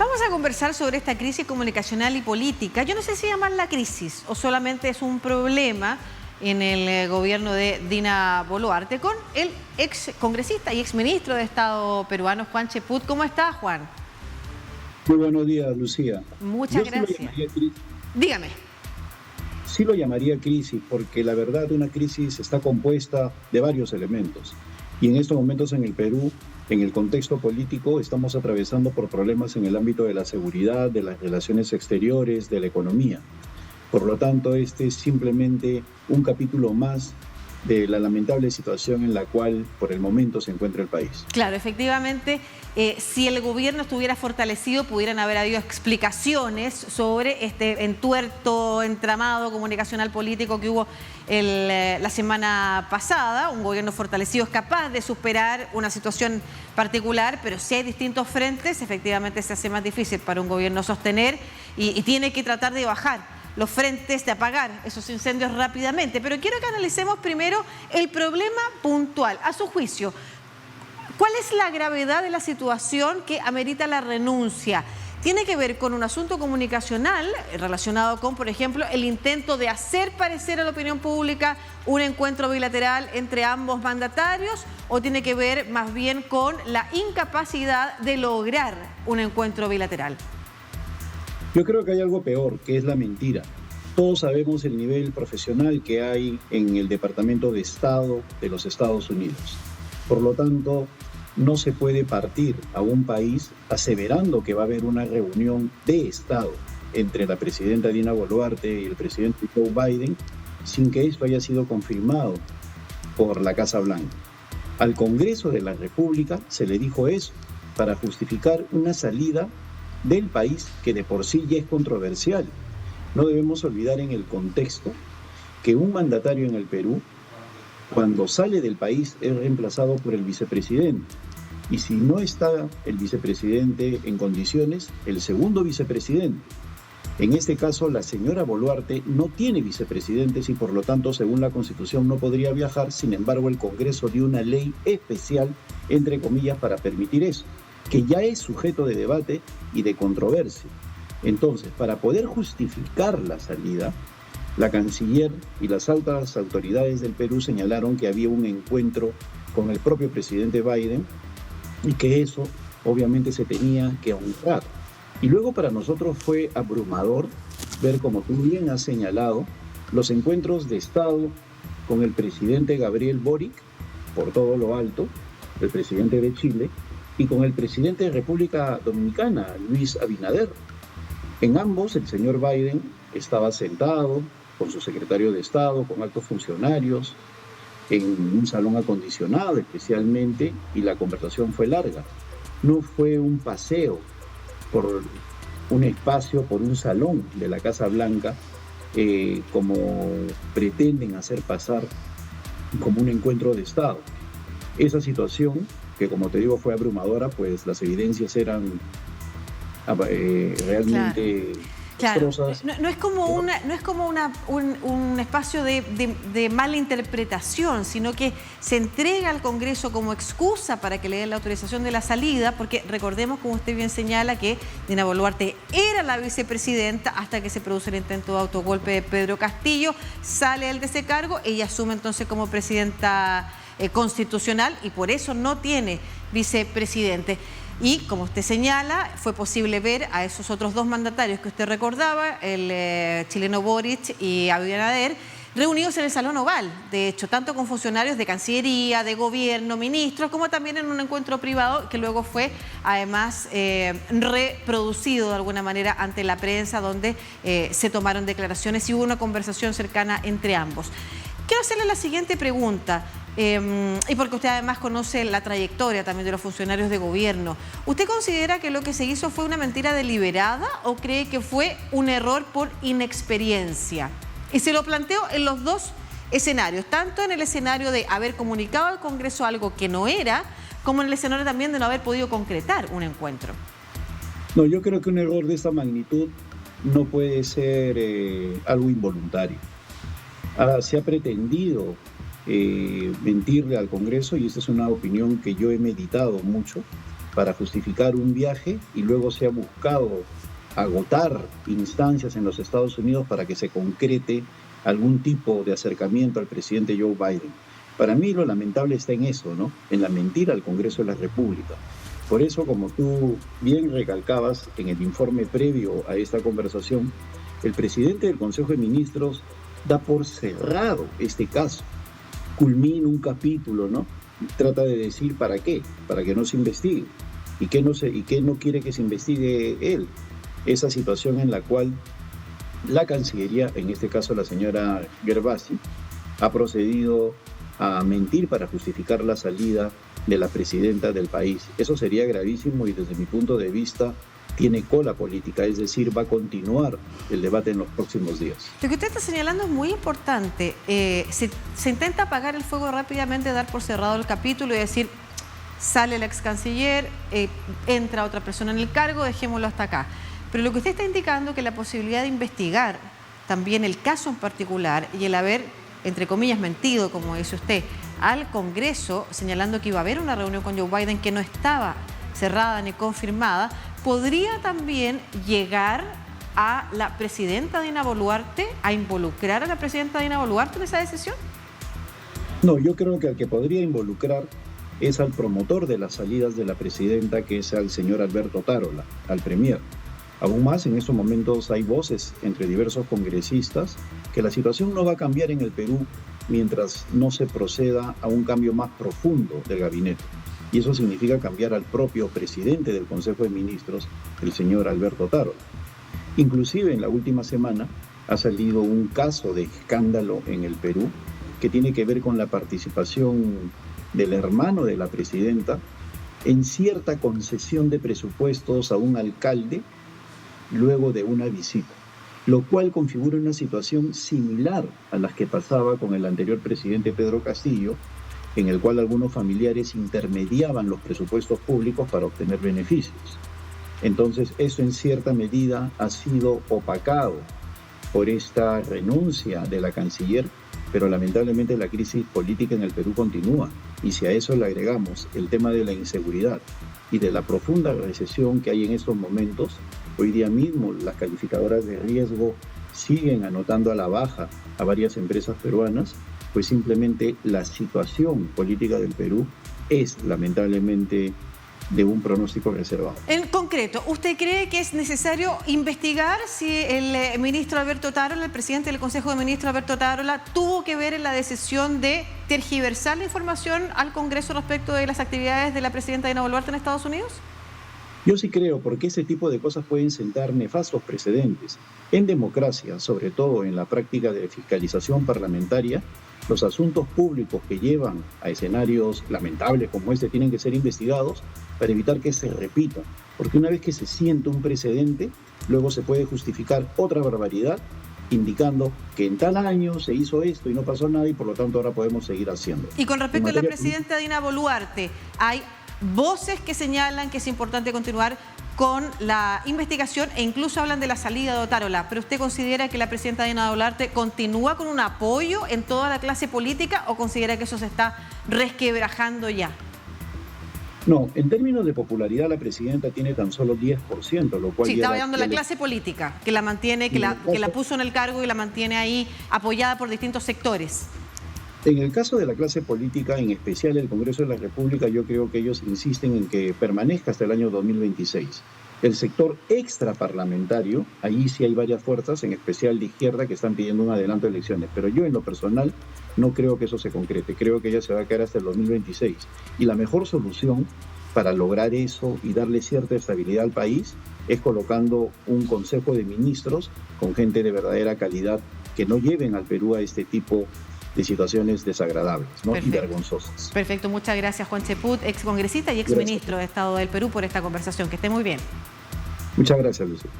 Vamos a conversar sobre esta crisis comunicacional y política. Yo no sé si llamarla crisis o solamente es un problema en el gobierno de Dina Boluarte con el ex congresista y ex ministro de Estado peruano, Juan Cheput. ¿Cómo está, Juan? Muy buenos días, Lucía. Muchas gracias. Dígame. Sí lo llamaría crisis porque la verdad una crisis está compuesta de varios elementos. Y en estos momentos en el Perú, en el contexto político, estamos atravesando por problemas en el ámbito de la seguridad, de las relaciones exteriores, de la economía. Por lo tanto, este es simplemente un capítulo más de la lamentable situación en la cual por el momento se encuentra el país. Claro, efectivamente, si el gobierno estuviera fortalecido, pudieran haber habido explicaciones sobre este entuerto, entramado comunicacional político que hubo la semana pasada. Un gobierno fortalecido es capaz de superar una situación particular, pero si hay distintos frentes, efectivamente se hace más difícil para un gobierno sostener y tiene que tratar de bajar los frentes, de apagar esos incendios rápidamente. Pero quiero que analicemos primero el problema puntual. A su juicio, ¿cuál es la gravedad de la situación que amerita la renuncia? ¿Tiene que ver con un asunto comunicacional relacionado con, por ejemplo, el intento de hacer parecer a la opinión pública un encuentro bilateral entre ambos mandatarios, o tiene que ver más bien con la incapacidad de lograr un encuentro bilateral? Yo creo que hay algo peor, que es la mentira. Todos sabemos el nivel profesional que hay en el Departamento de Estado de los Estados Unidos. Por lo tanto, no se puede partir a un país aseverando que va a haber una reunión de Estado entre la presidenta Dina Boluarte y el presidente Joe Biden sin que esto haya sido confirmado por la Casa Blanca. Al Congreso de la República se le dijo eso para justificar una salida del país que de por sí ya es controversial. No debemos olvidar en el contexto que un mandatario en el Perú, cuando sale del país, es reemplazado por el vicepresidente. Y si no está el vicepresidente en condiciones, el segundo vicepresidente. En este caso, la señora Boluarte no tiene vicepresidentes y por lo tanto, según la Constitución, no podría viajar. Sin embargo, el Congreso dio una ley especial, entre comillas, para permitir eso, que ya es sujeto de debate y de controversia. Entonces, para poder justificar la salida, la canciller y las altas autoridades del Perú señalaron que había un encuentro con el propio presidente Biden y que eso obviamente se tenía que honrar. Y luego para nosotros fue abrumador ver, como tú bien has señalado, los encuentros de Estado con el presidente Gabriel Boric, por todo lo alto, el presidente de Chile, y con el presidente de República Dominicana, Luis Abinader. En ambos, el señor Biden estaba sentado con su secretario de Estado, con altos funcionarios, en un salón acondicionado especialmente, y la conversación fue larga. No fue un paseo por un espacio, por un salón de la Casa Blanca, como pretenden hacer pasar como un encuentro de Estado. Esa situación, que como te digo fue abrumadora, pues las evidencias eran realmente desastrosas. No es como un espacio de mala interpretación, sino que se entrega al Congreso como excusa para que le den la autorización de la salida, porque recordemos, como usted bien señala, que Dina Boluarte era la vicepresidenta hasta que se produce el intento de autogolpe de Pedro Castillo, sale él de ese cargo, ella asume entonces como presidenta constitucional y por eso no tiene vicepresidente. Y como usted señala, fue posible ver a esos otros dos mandatarios que usted recordaba, el chileno Boric y Abinader, reunidos en el Salón Oval, de hecho, tanto con funcionarios de Cancillería, de Gobierno, ministros, como también en un encuentro privado que luego fue, además, reproducido de alguna manera ante la prensa, donde se tomaron declaraciones y hubo una conversación cercana entre ambos. Quiero hacerle la siguiente pregunta. Y porque usted además conoce la trayectoria también de los funcionarios de gobierno. ¿Usted considera que lo que se hizo fue una mentira deliberada o cree que fue un error por inexperiencia? Y se lo planteo en los dos escenarios, tanto en el escenario de haber comunicado al Congreso algo que no era, como en el escenario también de no haber podido concretar un encuentro. No, yo creo que un error de esta magnitud no puede ser algo involuntario. Se ha pretendido mentirle al Congreso, y esta es una opinión que yo he meditado mucho, para justificar un viaje y luego se ha buscado agotar instancias en los Estados Unidos para que se concrete algún tipo de acercamiento al presidente Joe Biden. Para mí lo lamentable está en eso, ¿no? En la mentira al Congreso de la República. Por eso, como tú bien recalcabas en el informe previo a esta conversación, el presidente del Consejo de Ministros da por cerrado este caso. Culmina un capítulo, ¿no? Trata de decir para qué, para que no se investigue. ¿Y qué no quiere que se investigue él? Esa situación en la cual la Cancillería, en este caso la señora Gervasi, ha procedido a mentir para justificar la salida de la presidenta del país. Eso sería gravísimo y desde mi punto de vista tiene cola política, es decir, va a continuar el debate en los próximos días. Lo que usted está señalando es muy importante. Se intenta apagar el fuego rápidamente, dar por cerrado el capítulo y decir, sale el ex canciller, entra otra persona en el cargo, dejémoslo hasta acá. Pero lo que usted está indicando es que la posibilidad de investigar también el caso en particular y el haber, entre comillas, mentido, como dice usted, al Congreso, señalando que iba a haber una reunión con Joe Biden que no estaba cerrada ni confirmada, podría también llegar a la presidenta Dina Boluarte, a involucrar a la presidenta Dina Boluarte en esa decisión. No, yo creo que al que podría involucrar es al promotor de las salidas de la presidenta, que es al señor Alberto Otárola, al premier. Aún más, en estos momentos hay voces entre diversos congresistas que la situación no va a cambiar en el Perú mientras no se proceda a un cambio más profundo del gabinete. Y eso significa cambiar al propio presidente del Consejo de Ministros, el señor Alberto Otárola. Inclusive en la última semana ha salido un caso de escándalo en el Perú que tiene que ver con la participación del hermano de la presidenta en cierta concesión de presupuestos a un alcalde luego de una visita, lo cual configura una situación similar a las que pasaba con el anterior presidente Pedro Castillo, en el cual algunos familiares intermediaban los presupuestos públicos para obtener beneficios. Entonces, eso en cierta medida ha sido opacado por esta renuncia de la canciller, pero lamentablemente la crisis política en el Perú continúa. Y si a eso le agregamos el tema de la inseguridad y de la profunda recesión que hay en estos momentos, hoy día mismo las calificadoras de riesgo siguen anotando a la baja a varias empresas peruanas, pues simplemente la situación política del Perú es lamentablemente de un pronóstico reservado. En concreto, ¿usted cree que es necesario investigar si el ministro Alberto Otárola, el presidente del Consejo de Ministros Alberto Otárola, tuvo que ver en la decisión de tergiversar la información al Congreso respecto de las actividades de la presidenta Dina Boluarte en Estados Unidos? Yo sí creo, porque ese tipo de cosas pueden sentar nefastos precedentes. En democracia, sobre todo en la práctica de fiscalización parlamentaria, los asuntos públicos que llevan a escenarios lamentables como este tienen que ser investigados para evitar que se repitan. Porque una vez que se siente un precedente, luego se puede justificar otra barbaridad indicando que en tal año se hizo esto y no pasó nada y por lo tanto ahora podemos seguir haciendo. Y con respecto a la presidenta Dina Boluarte, hay voces que señalan que es importante continuar con la investigación e incluso hablan de la salida de Otárola. ¿Pero usted considera que la presidenta Dina Boluarte continúa con un apoyo en toda la clase política o considera que eso se está resquebrajando ya? No, en términos de popularidad la presidenta tiene tan solo 10%, lo cual... Sí, está hablando de la clase política, que la mantiene, que la puso en el cargo y la mantiene ahí apoyada por distintos sectores. En el caso de la clase política, en especial el Congreso de la República, yo creo que ellos insisten en que permanezca hasta el año 2026. El sector extraparlamentario, ahí sí hay varias fuerzas, en especial de izquierda, que están pidiendo un adelanto de elecciones. Pero yo, en lo personal, no creo que eso se concrete. Creo que ella se va a quedar hasta el 2026. Y la mejor solución para lograr eso y darle cierta estabilidad al país es colocando un consejo de ministros con gente de verdadera calidad que no lleven al Perú a este tipo de situaciones desagradables, ¿no? Y vergonzosas. Perfecto, muchas gracias Juan Cheput, ex congresista y ex ministro de Estado del Perú, por esta conversación. Que esté muy bien. Muchas gracias, Lucía.